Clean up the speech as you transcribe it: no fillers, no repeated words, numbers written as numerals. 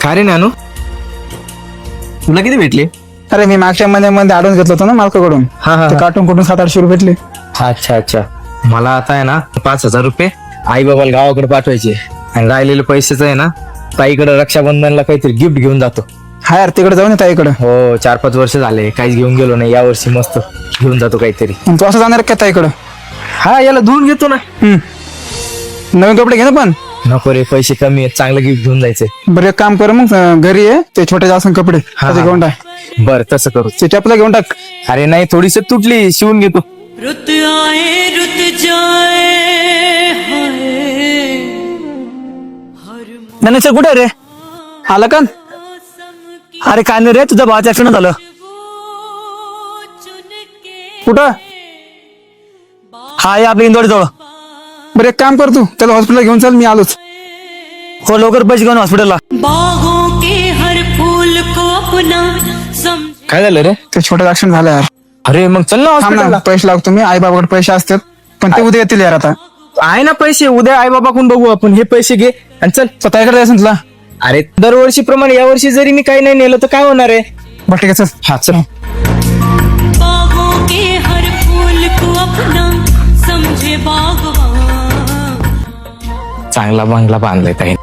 काय रे नानू, तुला किती भेटले? अरे मी मागच्या महिन्यामध्ये ॲडव्हान्स घेतलं होतं ना मालकाकडून. हा, हा, ते हा. काटून कुठून 700-800 रुपये भेटले. अच्छा अच्छा. मला आता आहे ना 5,000 रुपये आई बाबाला गावाकडे पाठवायचे आणि राहिलेले पैसेच आहे ना ताईकडे रक्षाबंधनला काहीतरी गिफ्ट घेऊन जातो. हा यार तिकडे जाऊन येत इकडं. हो, 4-5 वर्ष झाले काहीच घेऊन गेलो नाही. या वर्षी मस्त घेऊन जातो काहीतरी. तू असं जाणार का इकडं? हा, याला धुवून घेतो ना. नवीन कपडे घे ना पण. नको रे, पैसे कमी आहेत, चांगलं गिफ्ट घेऊन जायचंय. बरं एक काम कर मग, घरी आहे ते छोटे जास्त कपडे हा, त्याचे हा. घेऊन टाक. बर, तसं करू. ते चपला घेऊन टाक. अरे नाही, थोडीशी तुटली, शिवून घेतो. रुत आए रुत जाए हाय नाही सर, कुठे रे? आला का? अरे काय नाही रे, तुझ्या भावाचं ऍक्सिडेंट झालं. कुठं? हा, ये आपल्या इंदोरी जवळ. बरं एक काम कर, तू त्याला हॉस्पिटल घेऊन चल, मी आलोच. हो, लवकर पैसे घेऊन हॉस्पिटलला. बागों के हर फूल को अपना समझे. काय झालं रे? ते छोटं ऍक्सिडेंट झालं यार. अरे मग चल ना थांब हॉस्पिटलला. ना, पैसे लागतो. मी आई बाबाकडे पैसे असतात पण ते उद्या येतील यार. आता आहे ना पैसे, उद्या आई बाबाकडून बघू आपण. हे पैसे घे आणि चल. स्वतःकडे जायचं ना तुला? अरे दरवर्षीप्रमाणे यावर्षी जरी मी काही नाही नेलं तर काय होणार आहे? बरं ठीक आहे चल. हा चल. बागों के हर फूल को अपना समझे बागवान. चांगला बंगला बांधलाय ताई.